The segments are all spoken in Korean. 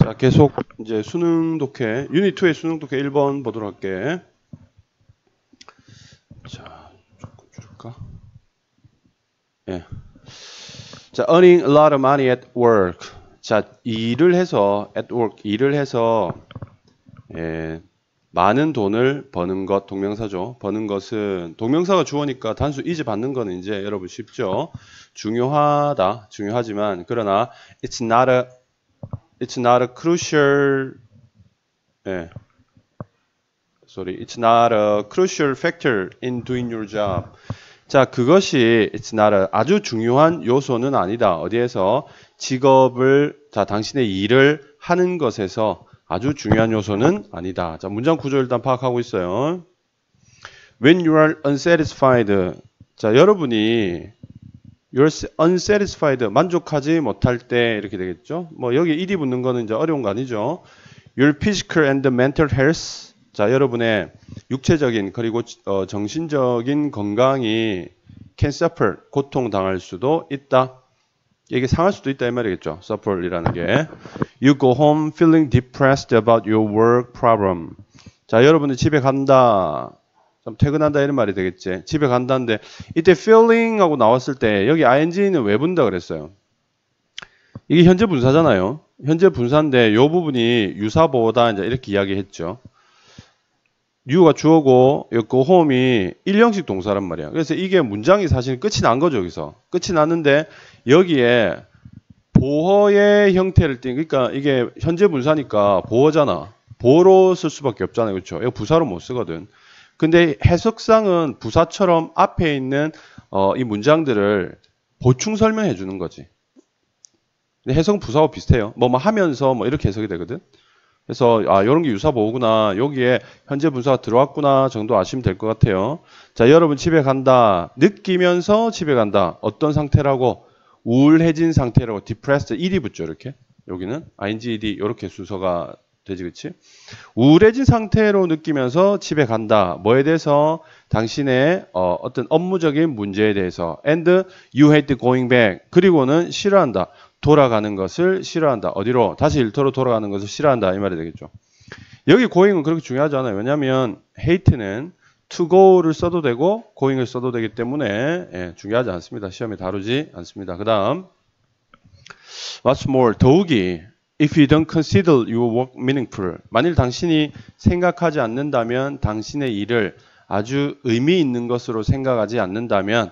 자, 계속 이제 수능 독해, 유닛 2의 수능 독해 1번 보도록 할게. 자, 조금 줄일까? 예. 자, earning a lot of money at work. 자, 일을 해서, at work, 일을 해서, 많은 돈을 버는 것, 동명사죠. 버는 것은, 동명사가 주어니까 단수 is 받는 거는 이제 여러분 쉽죠? 중요하다, 중요하지만, 그러나, it's not a crucial, it's not a crucial factor in doing your job. 자, 그것이 it's not a, 아주 중요한 요소는 아니다. 어디에서? 직업을, 자, 당신의 일을 하는 것에서 아주 중요한 요소는 아니다. 자, 문장 구조 일단 파악하고 있어요. When you are unsatisfied. 자, 여러분이 you're unsatisfied, 만족하지 못할 때 이렇게 되겠죠. 뭐 여기 ed 붙는 거는 이제 어려운 거 아니죠. Your physical and mental health. 자, 여러분의 육체적인 그리고 정신적인 건강이 can suffer, 고통당할 수도 있다. 이게 상할 수도 있다 이 말이겠죠. suffer이라는 게. You go home feeling depressed about your work problem. 자, 여러분이 집에 간다. 퇴근한다 이런 말이 되겠지. 집에 간다는데 이때 feeling 하고 나왔을 때 여기 ing는 왜 분다 그랬어요? 이게 현재 분사잖아요. 현재 분사인데 이 부분이 유사보다 이제 이렇게 이야기했죠. you가 주어고 go home이 1형식 동사란 말이야. 그래서 이게 문장이 사실 끝이 난 거죠. 여기서. 끝이 났는데 여기에 보어의 형태를 띈, 그러니까 이게 현재 분사니까 보어잖아. 보어로 쓸 수밖에 없잖아요. 그렇죠? 이거 부사로 못 쓰거든. 근데 해석상은 부사처럼 앞에 있는 이 문장들을 보충 설명해 주는 거지. 근데 해석은 부사와 비슷해요. 뭐 하면서 뭐 이렇게 해석이 되거든. 그래서 이런 게 유사보호구나. 여기에 현재 분사가 들어왔구나 정도 아시면 될 것 같아요. 자, 여러분 집에 간다. 느끼면서 집에 간다. 어떤 상태라고? 우울해진 상태라고. depressed, ed이 붙죠. 이렇게. 여기는 ing, ed 이렇게 순서가 되지, 그치? 우울해진 상태로 느끼면서 집에 간다. 뭐에 대해서? 당신의 어떤 업무적인 문제에 대해서. And you hate going back. 그리고는 싫어한다. 돌아가는 것을 싫어한다. 어디로? 다시 일터로 돌아가는 것을 싫어한다. 이 말이 되겠죠. 여기 going은 그렇게 중요하지 않아요. 왜냐하면 hate는 to go를 써도 되고 going을 써도 되기 때문에 중요하지 않습니다. 시험에 다루지 않습니다. 그 다음 what's more, 더욱이 if you don't consider your work meaningful. 만일 당신이 생각하지 않는다면 당신의 일을 아주 의미 있는 것으로 생각하지 않는다면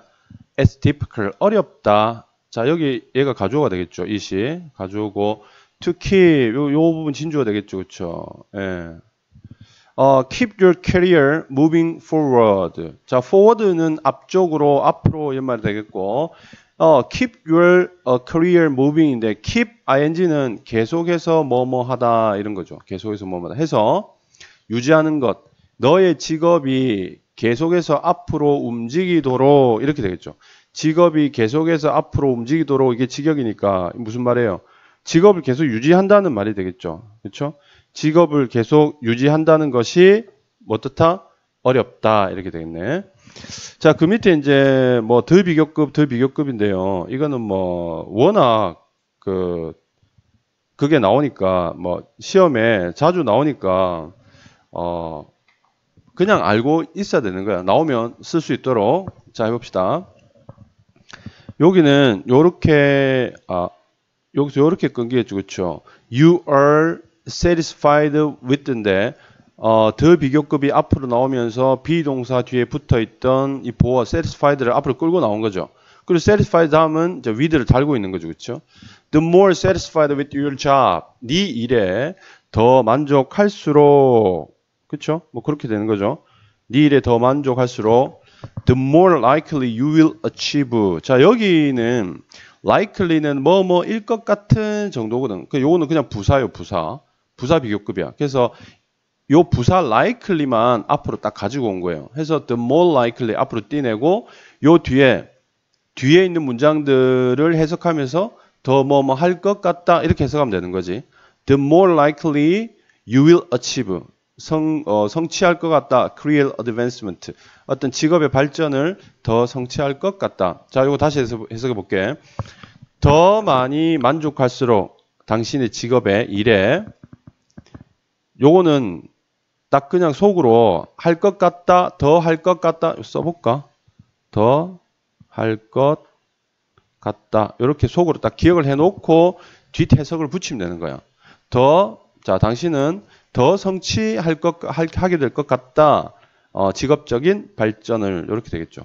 it's difficult, 어렵다. 자, 여기 얘가 가주어가 되겠죠. it이 가주어고 to keep 요 부분 진주어가 되겠죠. 그렇죠? 예. keep your career moving forward. 자, forward는 앞쪽으로 앞으로 이런 말이 되겠고 keep your career moving인데 keep ing는 계속해서 뭐뭐 하다 이런 거죠. 계속해서 뭐뭐 하다 해서 유지하는 것. 너의 직업이 계속해서 앞으로 움직이도록 이렇게 되겠죠. 직업이 계속해서 앞으로 움직이도록 이게 직역이니까 무슨 말이에요? 직업을 계속 유지한다는 말이 되겠죠. 그렇죠? 직업을 계속 유지한다는 것이 어떻다? 어렵다. 이렇게 되겠네. 자, 그 밑에 이제 뭐 더 비교급인데요. 이거는 뭐 워낙 그게 나오니까 뭐 시험에 자주 나오니까 그냥 알고 있어야 되는 거야. 나오면 쓸 수 있도록. 자, 해봅시다. 여기는 요렇게 여기서 요렇게 끊기겠죠. 그렇죠? You are satisfied with인데 더 비교급이 앞으로 나오면서 비동사 뒤에 붙어있던 이 보어 satisfied를 앞으로 끌고 나온 거죠. 그리고 satisfied 다음은 이제 with를 달고 있는 거죠. 그렇죠? The more satisfied with your job. 네 일에 더 만족할수록, 그렇죠? 뭐 그렇게 되는 거죠. 네 일에 더 만족할수록 the more likely you will achieve. 자, 여기는 likely는 뭐뭐일 것 같은 정도거든. 요거는 그냥 부사요, 부사. 부사 비교급이야. 그래서 요 부사 likely만 앞으로 딱 가지고 온 거예요. 해서 the more likely 앞으로 띄내고 요 뒤에 있는 문장들을 해석하면서 더 뭐뭐 할 것 같다 이렇게 해석하면 되는 거지. The more likely you will achieve. 성취할 것 같다. career advancement. 어떤 직업의 발전을 더 성취할 것 같다. 자, 이거 다시 해석해 볼게. 더 많이 만족할수록 당신의 직업에, 일에. 요거는 딱 그냥 속으로 할 것 같다, 더 할 것 같다 써볼까? 더 할 것 같다. 이렇게 속으로 딱 기억을 해놓고 뒷 해석을 붙이면 되는 거야. 자, 당신은 더 성취할 하게 될 것 같다. 직업적인 발전을 이렇게 되겠죠.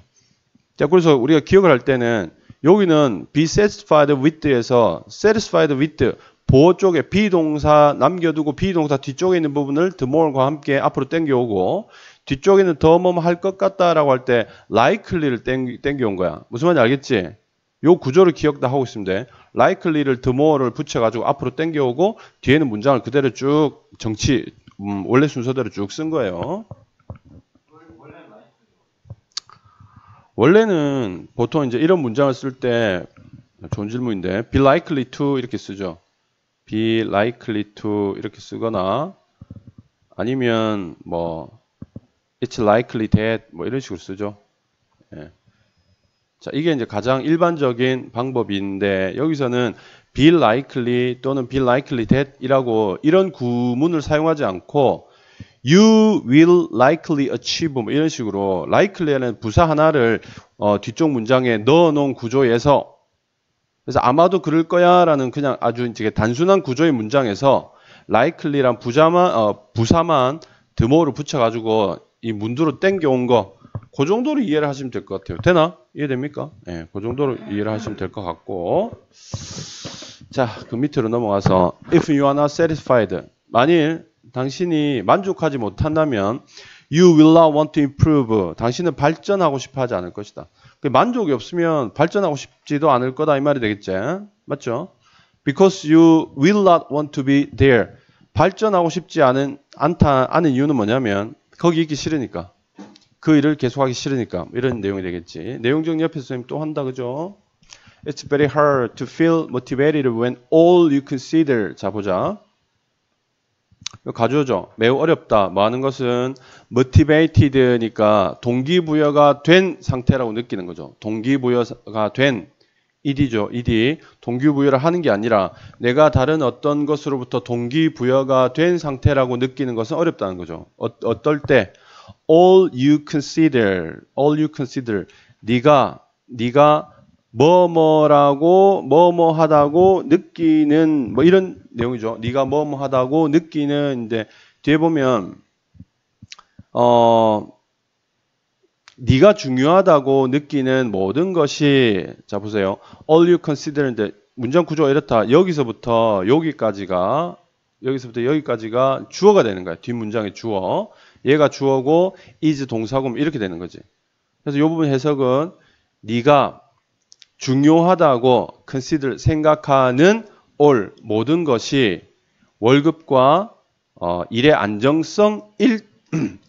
자, 그래서 우리가 기억을 할 때는 여기는 be satisfied with에서 satisfied with 보호 쪽에 비동사 남겨두고 비동사 뒤쪽에 있는 부분을 the more과 함께 앞으로 당겨오고 뒤쪽에는 더 뭐 할 것 같다라고 할 때 likely를 당겨온 거야. 무슨 말인지 알겠지? 요 구조를 기억 다 하고 있으면 돼. likely를 the more를 붙여가지고 앞으로 당겨오고 뒤에는 문장을 그대로 쭉 원래 순서대로 쭉 쓴 거예요. 원래는 보통 이제 이런 문장을 쓸 때 좋은 질문인데 be likely to 이렇게 쓰죠. be likely to 이렇게 쓰거나 아니면 뭐 it's likely that 뭐 이런 식으로 쓰죠. 예. 자, 이게 이제 가장 일반적인 방법인데 여기서는 be likely 또는 be likely that 이라고 이런 구문을 사용하지 않고 you will likely achieve 뭐 이런 식으로 likely라는 부사 하나를 뒤쪽 문장에 넣어놓은 구조에서 그래서 아마도 그럴 거야 라는 그냥 아주 이제 단순한 구조의 문장에서 likely란 부사만 드모를 붙여가지고 이 문두로 땡겨온 거 그 정도로 이해를 하시면 될 것 같아요. 되나? 이해됩니까? 네, 그 정도로 이해를 하시면 될 것 같고 자, 그 밑으로 넘어가서 if you are not satisfied 만일 당신이 만족하지 못한다면 you will not want to improve 당신은 발전하고 싶어 하지 않을 것이다. 만족이 없으면 발전하고 싶지도 않을 거다 이 말이 되겠지. 맞죠? Because you will not want to be there 발전하고 싶지 않은 이유는 뭐냐면 거기 있기 싫으니까 그 일을 계속하기 싫으니까 이런 내용이 되겠지. 내용 정리 옆에서 선생님 또 한다 그죠? It's very hard to feel motivated when all you consider 자 보자. 가져오죠. 매우 어렵다. 뭐 하는 것은 motivated니까 동기부여가 된 상태라고 느끼는 거죠. 동기부여가 된 ed죠. ed. 동기부여를 하는 게 아니라 내가 다른 어떤 것으로부터 동기부여가 된 상태라고 느끼는 것은 어렵다는 거죠. 어떨 때 all you consider 네가 뭐뭐 하다고 느끼는 뭐 이런 내용이죠. 네가 뭐뭐 하다고 느끼는데 뒤에 보면 네가 중요하다고 느끼는 모든 것이 자 보세요. all you consider인데 문장 구조가 이렇다. 여기서부터 여기까지가 주어가 되는 거야. 뒷문장의 주어. 얘가 주어고 is 동사고 이렇게 되는 거지. 그래서 이 부분 해석은 네가 중요하다고 consider 생각하는 all 모든 것이 월급과 일의 안정성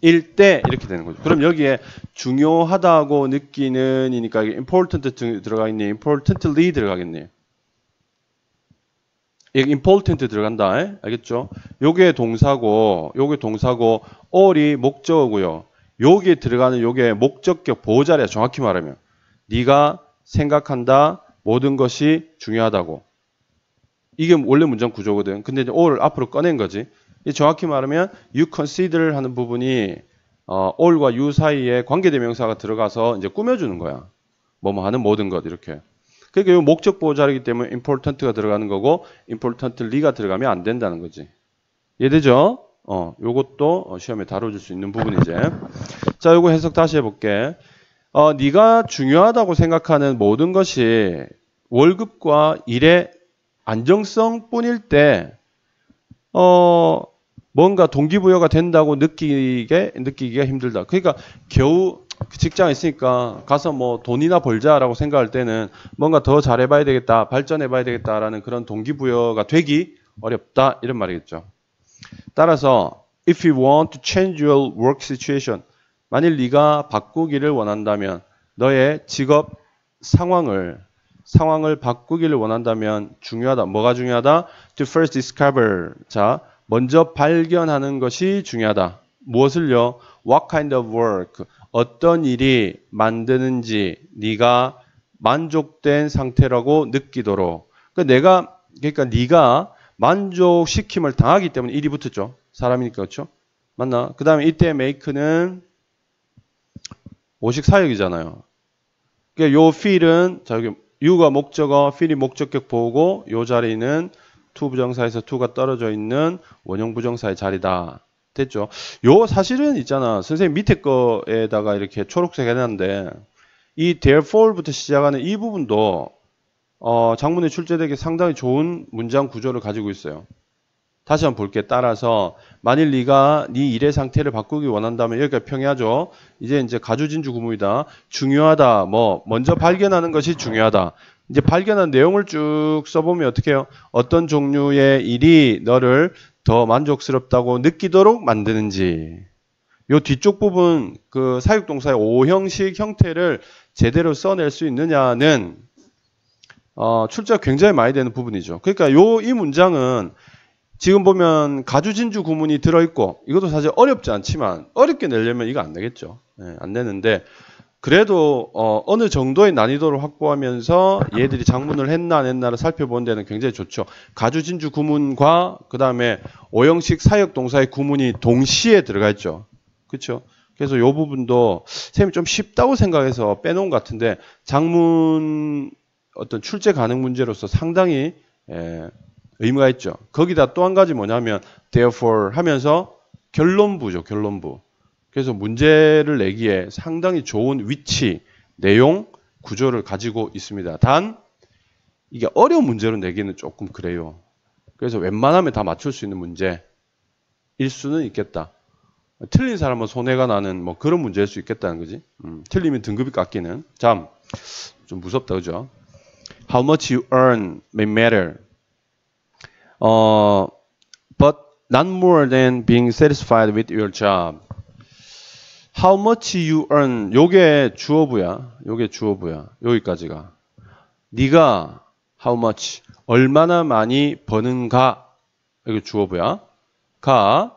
일 때 이렇게 되는 거죠. 그럼 여기에 중요하다고 느끼는이니까 important 들어가 있니? importantly 들어가겠니? 이게 important 들어간다. 알겠죠? 요게 동사고 all이 목적어고요. 여기에 들어가는 요게 목적격 보호자리야. 정확히 말하면 네가 생각한다. 모든 것이 중요하다고. 이게 원래 문장 구조거든. 근데 이제 all을 앞으로 꺼낸 거지. 정확히 말하면 you consider 하는 부분이 all과 you 사이에 관계대명사가 들어가서 이제 꾸며주는 거야. 뭐뭐 하는 모든 것 이렇게. 그러니까 이 목적 보호자리이기 때문에 important가 들어가는 거고 importantly가 들어가면 안 된다는 거지. 이해되죠? 요것도 시험에 다뤄줄 수 있는 부분이지. 자, 요거 해석 다시 해볼게. 네가 중요하다고 생각하는 모든 것이 월급과 일의 안정성 뿐일 때 뭔가 동기부여가 된다고 느끼기가 힘들다. 그러니까 겨우 직장에 있으니까 가서 뭐 돈이나 벌자라고 생각할 때는 뭔가 더 잘해봐야 되겠다, 발전해봐야 되겠다라는 그런 동기부여가 되기 어렵다 이런 말이겠죠. 따라서 if you want to change your work situation 만일 네가 바꾸기를 원한다면 너의 직업 상황을 바꾸기를 원한다면 중요하다. 뭐가 중요하다? To first discover. 자, 먼저 발견하는 것이 중요하다. 무엇을요? What kind of work? 어떤 일이 만드는지 네가 만족된 상태라고 느끼도록. 그러니까 네가 만족시킴을 당하기 때문에 일이 붙었죠. 사람이니까 그렇죠? 맞나? 그 다음에 이때 make는 오식 사역이잖아요. 그러니까 요 feel은 자 여기 you가 목적어, feel이 목적격 보고 요 자리는 to 부정사에서 to가 떨어져 있는 원형 부정사의 자리다. 됐죠? 요 사실은 있잖아. 선생님 밑에 거에다가 이렇게 초록색 해놨는데 이 therefore부터 시작하는 이 부분도 장문에 출제되기 상당히 좋은 문장 구조를 가지고 있어요. 다시 한번 볼게. 따라서 만일 네가 네 일의 상태를 바꾸기 원한다면 여기까지 평이하죠. 이제 가주진주 구문이다. 중요하다. 뭐 먼저 발견하는 것이 중요하다. 이제 발견한 내용을 쭉 써보면 어떻게 해요? 어떤 종류의 일이 너를 더 만족스럽다고 느끼도록 만드는지. 요 뒤쪽 부분 그 사육동사의 오형식 형태를 제대로 써낼 수 있느냐는 출제가 굉장히 많이 되는 부분이죠. 그러니까 이 문장은 지금 보면 가주진주 구문이 들어있고 이것도 사실 어렵지 않지만 어렵게 내려면 이거 안 되겠죠. 네, 안 되는데 그래도 어느 정도의 난이도를 확보하면서 얘들이 장문을 했나 안 했나를 살펴보는 데는 굉장히 좋죠. 가주진주 구문과 그 다음에 오형식 사역동사의 구문이 동시에 들어가 있죠. 그렇죠? 그래서 이 부분도 선생님이 좀 쉽다고 생각해서 빼놓은 것 같은데 장문 어떤 출제 가능 문제로서 상당히 의미가 있죠. 거기다 또 한 가지 뭐냐면 therefore 하면서 결론부죠. 결론부. 그래서 문제를 내기에 상당히 좋은 위치, 내용, 구조를 가지고 있습니다. 단 이게 어려운 문제로 내기는 조금 그래요. 그래서 웬만하면 다 맞출 수 있는 문제일 수는 있겠다. 틀린 사람은 손해가 나는 뭐 그런 문제일 수 있겠다는 거지. 틀리면 등급이 깎이는. 참, 좀 무섭다, 그죠? How much you earn may matter. But not more than being satisfied with your job. How much you earn. 요게 주어부야. 요게 주어부야. 여기까지가. 네가 how much 얼마나 많이 버는가. 여기 주어부야. 가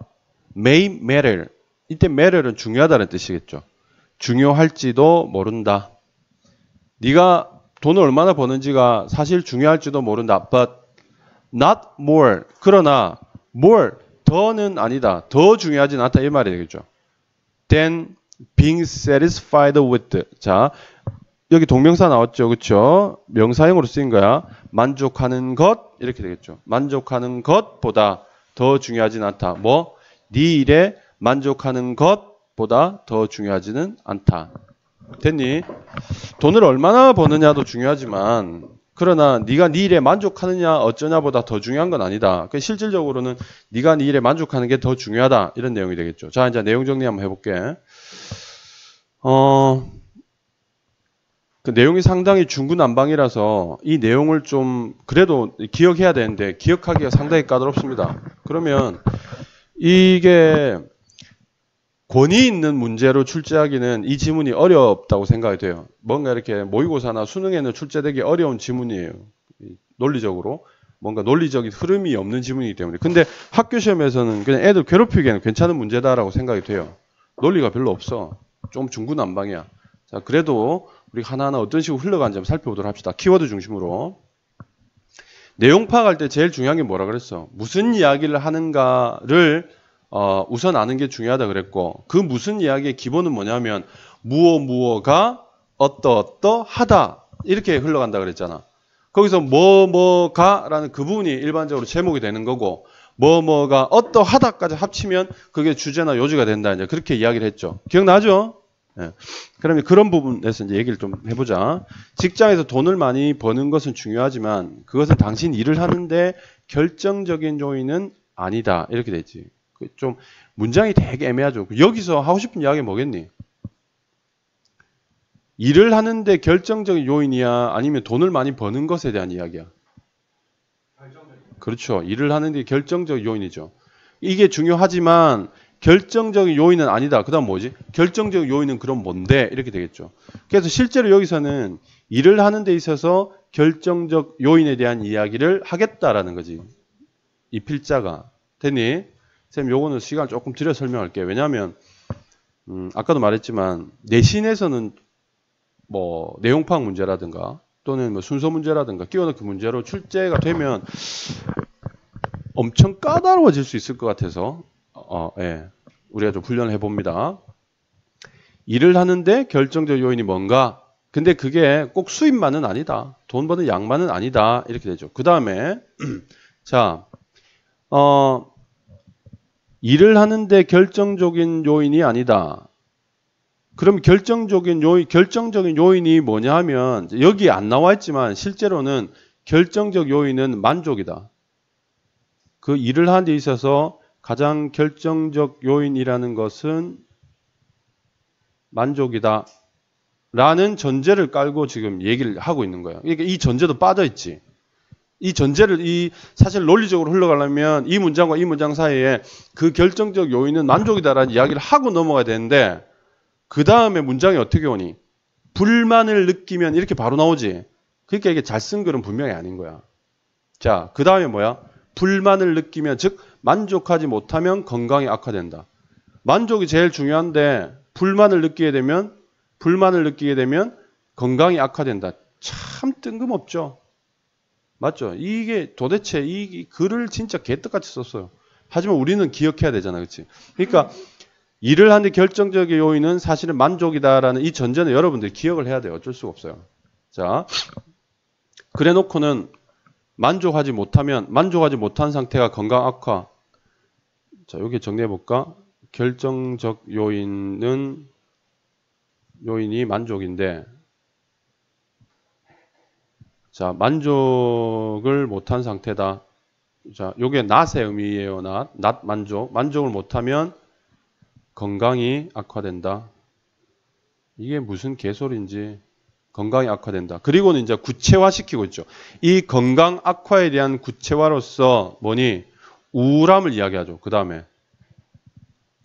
may matter. 이때 matter은 중요하다는 뜻이겠죠. 중요할지도 모른다. 네가 돈을 얼마나 버는지가 사실 중요할지도 모른다. But not more. 그러나 more 더는 아니다. 더 중요하진 않다 이 말이 되겠죠. Then being satisfied with. 자, 여기 동명사 나왔죠. 그렇죠? 명사형으로 쓰인 거야. 만족하는 것 이렇게 되겠죠. 만족하는 것보다 더 중요하진 않다. 뭐? 네 일에 만족하는 것보다 더 중요하지는 않다. 됐니? 돈을 얼마나 버느냐도 중요하지만 그러나 네가 네 일에 만족하느냐 어쩌냐보다 더 중요한 건 아니다. 실질적으로는 네가 네 일에 만족하는 게 더 중요하다. 이런 내용이 되겠죠. 자, 이제 내용 정리 한번 해볼게. 그 내용이 상당히 중구난방이라서 이 내용을 좀 그래도 기억해야 되는데 기억하기가 상당히 까다롭습니다. 그러면 이게 권위 있는 문제로 출제하기는 이 지문이 어렵다고 생각이 돼요. 뭔가 이렇게 모의고사나 수능에는 출제되기 어려운 지문이에요. 논리적으로. 뭔가 논리적인 흐름이 없는 지문이기 때문에. 근데 학교 시험에서는 그냥 애들 괴롭히기에는 괜찮은 문제다라고 생각이 돼요. 논리가 별로 없어. 좀 중구난방이야. 자, 그래도 우리 하나하나 어떤 식으로 흘러가는지 한번 살펴보도록 합시다. 키워드 중심으로. 내용 파악할 때 제일 중요한 게 뭐라 그랬어? 무슨 이야기를 하는가를 우선 아는 게 중요하다 그랬고 그 무슨 이야기의 기본은 뭐냐면 무어가 어떠하다 이렇게 흘러간다 그랬잖아. 거기서 뭐가라는 그 부분이 일반적으로 제목이 되는 거고 뭐가 어떠하다까지 합치면 그게 주제나 요지가 된다. 이제 그렇게 이야기를 했죠. 기억나죠? 네. 그러면 그런 부분에서 이제 얘기를 좀 해보자. 직장에서 돈을 많이 버는 것은 중요하지만 그것은 당신 일을 하는데 결정적인 요인은 아니다. 이렇게 되지. 좀 문장이 되게 애매하죠. 여기서 하고 싶은 이야기가 뭐겠니? 일을 하는데 결정적인 요인이야? 아니면 돈을 많이 버는 것에 대한 이야기야? 그렇죠. 일을 하는데 결정적인 요인이죠. 이게 중요하지만 결정적인 요인은 아니다. 그 다음 뭐지? 결정적인 요인은 그럼 뭔데? 이렇게 되겠죠. 그래서 실제로 여기서는 일을 하는 데 있어서 결정적 요인에 대한 이야기를 하겠다라는 거지. 이 필자가. 됐니? 쌤, 요거는 시간 조금 들여 설명할게요. 왜냐하면 아까도 말했지만 내신에서는 뭐 내용 파악 문제라든가 또는 뭐 순서 문제라든가 끼워넣기 문제로 출제가 되면 엄청 까다로워질 수 있을 것 같아서 예. 우리가 좀 훈련을 해봅니다. 일을 하는데 결정적 요인이 뭔가? 근데 그게 꼭 수입만은 아니다. 돈 버는 양만은 아니다. 이렇게 되죠. 그 다음에 자, 일을 하는데 결정적인 요인이 아니다. 그럼 결정적인 요인이 뭐냐 하면 여기 안 나와 있지만 실제로는 결정적 요인은 만족이다. 그 일을 하는 데 있어서 가장 결정적 요인이라는 것은 만족이다. 라는 전제를 깔고 지금 얘기를 하고 있는 거예요. 그러니까 이 전제도 빠져있지. 이 전제를 사실 논리적으로 흘러가려면 이 문장과 이 문장 사이에 그 결정적 요인은 만족이다라는 이야기를 하고 넘어가야 되는데 그 다음에 문장이 어떻게 오니? 불만을 느끼면 이렇게 바로 나오지. 그러니까 이게 잘 쓴 글은 분명히 아닌 거야. 자, 그 다음에 뭐야? 불만을 느끼면, 즉 만족하지 못하면 건강이 악화된다. 만족이 제일 중요한데 불만을 느끼게 되면 건강이 악화된다. 참 뜬금없죠. 맞죠? 이게 도대체 이 글을 진짜 개떡같이 썼어요. 하지만 우리는 기억해야 되잖아. 그렇지? 그러니까 일을 하는 결정적인 요인은 사실은 만족이다라는 이 전제는 여러분들이 기억을 해야 돼요. 어쩔 수가 없어요. 자, 그래 놓고는 만족하지 못한 상태가 건강 악화. 자, 여기 정리해 볼까? 결정적 요인이 만족인데, 자, 만족을 못한 상태다. 자, 요게 not의 의미예요. not 만족. 만족을 못하면 건강이 악화된다. 이게 무슨 개소리인지. 건강이 악화된다. 그리고는 이제 구체화시키고 있죠. 이 건강 악화에 대한 구체화로서 뭐니? 우울함을 이야기하죠. 그 다음에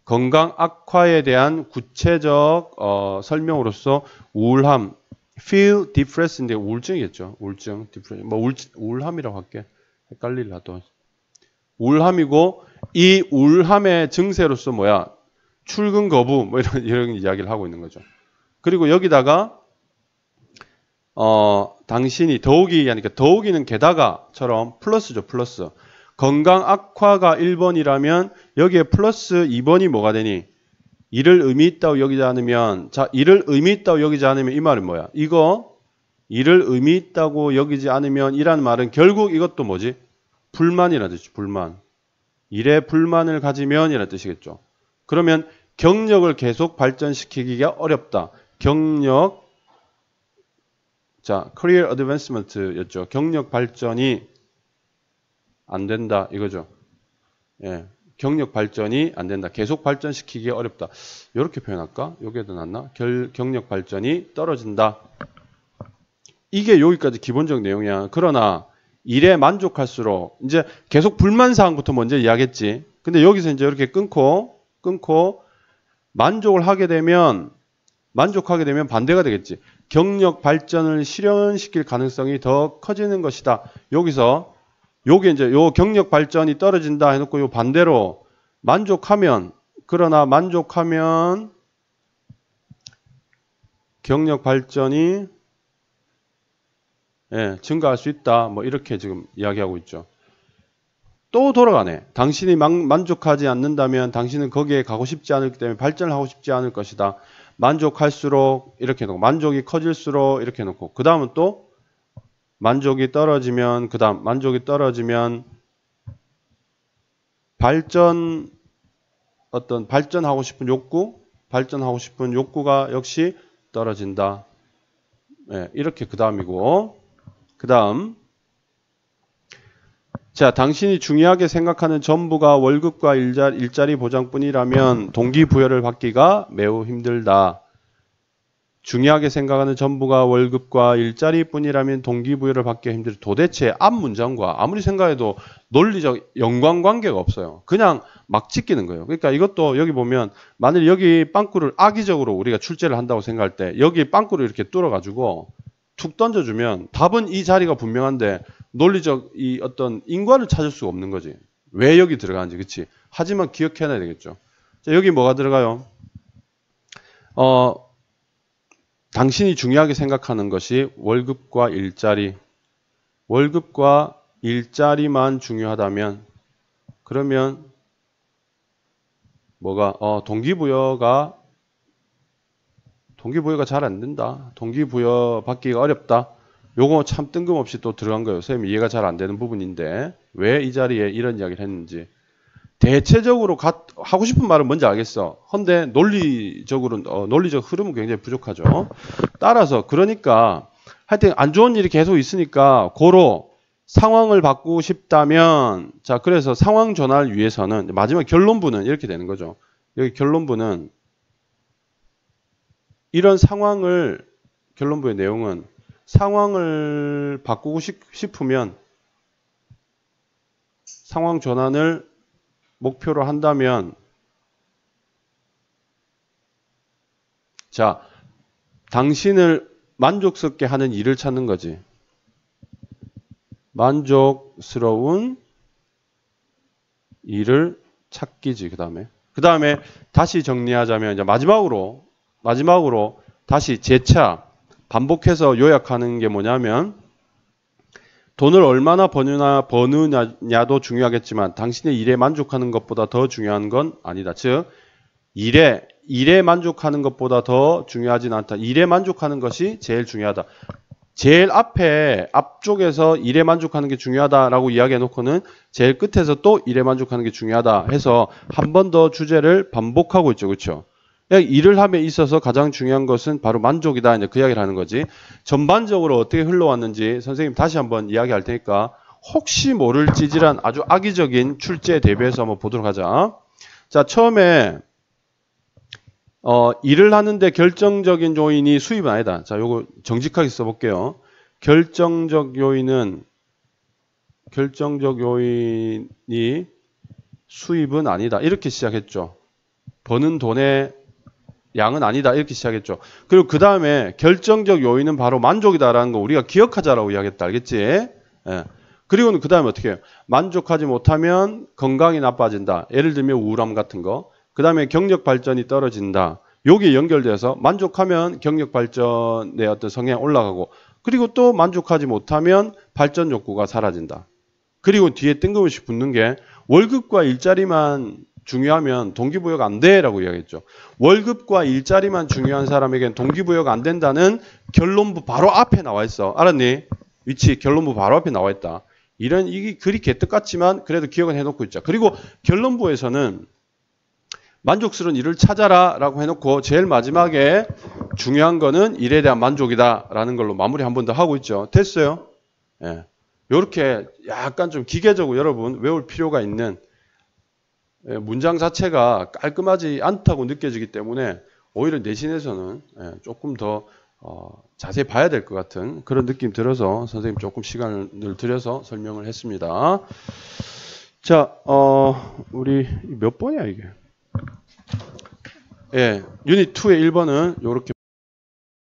건강 악화에 대한 구체적 설명으로서 우울함, feel depressed인데 우울증이겠죠. 우울증, depression. 우울함이라고 할게. 헷갈리려 또. 우울함이고 이 우울함의 증세로서 뭐야? 출근 거부 뭐 이런 이야기를 하고 있는 거죠. 그리고 여기다가 당신이 더욱이는 게다가처럼 플러스죠. 플러스. 건강 악화가 1번이라면 여기에 플러스 2번이 뭐가 되니? 이를 의미 있다고 여기지 않으면, 자, 이를 의미 있다고 여기지 않으면 이 말은 뭐야? 이를 의미 있다고 여기지 않으면 이라는 말은 결국 이것도 뭐지? 불만이라는 뜻이죠. 불만. 일에 불만을 가지면 이라는 뜻이겠죠. 그러면 경력을 계속 발전시키기가 어렵다. 경력, 자, career advancement였죠. 경력 발전이 안 된다 이거죠. 예, 경력 발전이 안 된다. 계속 발전시키기 어렵다. 이렇게 표현할까? 여기에 더 낫나? 경력 발전이 떨어진다. 이게 여기까지 기본적 내용이야. 그러나 일에 만족할수록 이제 계속 불만사항부터 먼저 이야기했지. 근데 여기서 이제 이렇게 끊고 만족하게 되면 반대가 되겠지. 경력 발전을 실현시킬 가능성이 더 커지는 것이다. 여기서 요게 이제 요 경력 발전이 떨어진다 해놓고 요 반대로 그러나 만족하면 경력 발전이 증가할 수 있다. 뭐 이렇게 지금 이야기하고 있죠. 또 돌아가네. 당신이 만족하지 않는다면 당신은 거기에 가고 싶지 않기 때문에 발전을 하고 싶지 않을 것이다. 만족할수록 이렇게 해놓고 만족이 커질수록 이렇게 해놓고 그 다음은 또 만족이 떨어지면 발전하고 싶은 욕구가 역시 떨어진다. 이렇게 그 다음이고 그 다음 자, 당신이 중요하게 생각하는 전부가 월급과 일자리 보장뿐이라면 동기부여를 받기가 매우 힘들다. 중요하게 생각하는 전부가 월급과 일자리뿐이라면 동기부여를 받기가 힘들다. 도대체 앞 문장과 아무리 생각해도 논리적 연관관계가 없어요. 그냥 막 찍기는 거예요. 그러니까 이것도 여기 보면 만일 여기 빵꾸를 악의적으로 우리가 출제를 한다고 생각할 때 여기 빵꾸를 이렇게 뚫어가지고 툭 던져주면 답은 이 자리가 분명한데 논리적 이 어떤 인과를 찾을 수가 없는 거지. 왜 여기 들어가는지, 그치? 하지만 기억해놔야 되겠죠. 자, 여기 뭐가 들어가요? 당신이 중요하게 생각하는 것이 월급과 일자리만 중요하다면 그러면 뭐가 동기부여가 잘 안 된다. 동기부여 받기가 어렵다. 요거 참 뜬금없이 또 들어간 거예요. 선생님 이해가 잘 안 되는 부분인데 왜 이 자리에 이런 이야기를 했는지. 대체적으로 하고 싶은 말은 뭔지 알겠어. 근데 논리적 흐름은 굉장히 부족하죠. 따라서 그러니까 하여튼 안 좋은 일이 계속 있으니까 고로 상황을 바꾸고 싶다면 자 그래서 상황 전환을 위해서는 마지막 결론부는 이렇게 되는 거죠. 여기 결론부는 이런 상황을 결론부의 내용은 상황을 바꾸고 싶으면 상황 전환을 목표로 한다면 자 당신을 만족스럽게 하는 일을 찾는 거지. 만족스러운 일을 찾기지. 그 다음에 다시 정리하자면 이제 마지막으로 다시 재차 반복해서 요약하는 게 뭐냐면 돈을 얼마나 버느냐도 중요하겠지만 당신의 일에 만족하는 것보다 더 중요한 건 아니다. 즉 일에 만족하는 것보다 더 중요하진 않다. 일에 만족하는 것이 제일 중요하다. 제일 앞쪽에서 일에 만족하는 게 중요하다라고 이야기해 놓고는 제일 끝에서 또 일에 만족하는 게 중요하다 해서 한 번 더 주제를 반복하고 있죠. 그렇죠? 일을 함에 있어서 가장 중요한 것은 바로 만족이다. 이제 그 이야기를 하는 거지. 전반적으로 어떻게 흘러왔는지 선생님 다시 한번 이야기할 테니까 혹시 모를 찌질한 아주 악의적인 출제에 대비해서 한번 보도록 하자. 자, 처음에 일을 하는데 결정적인 요인이 수입은 아니다. 자, 요거 정직하게 써볼게요. 결정적 요인이 수입은 아니다. 이렇게 시작했죠. 버는 돈의 양은 아니다. 이렇게 시작했죠. 그리고 그 다음에 결정적 요인은 바로 만족이다라는 거 우리가 기억하자라고 이야기했다. 알겠지? 예. 그리고는 그 다음에 어떻게 해요? 만족하지 못하면 건강이 나빠진다. 예를 들면 우울함 같은 거. 그 다음에 경력 발전이 떨어진다. 여기에 연결돼서 만족하면 경력 발전의 어떤 성향이 올라가고 그리고 또 만족하지 못하면 발전 욕구가 사라진다. 그리고 뒤에 뜬금없이 붙는 게 월급과 일자리만 중요하면 동기부여가 안 돼라고 이야기했죠. 월급과 일자리만 중요한 사람에겐 동기부여가 안 된다는 결론부 바로 앞에 나와 있어. 알았니? 위치 결론부 바로 앞에 나와 있다. 이게 글이 개떡 같지만 그래도 기억은 해놓고 있자. 그리고 결론부에서는 만족스러운 일을 찾아라 라고 해놓고 제일 마지막에 중요한 거는 일에 대한 만족이다 라는 걸로 마무리 한 번 더 하고 있죠. 됐어요? 예. 요렇게 약간 좀 기계적으로 여러분 외울 필요가 있는 문장 자체가 깔끔하지 않다고 느껴지기 때문에 오히려 내신에서는 조금 더 자세히 봐야 될 것 같은 그런 느낌 들어서 선생님 조금 시간을 들여서 설명을 했습니다. 자, 우리 몇 번이야 이게? 예, 유닛 2의 1번은 요렇게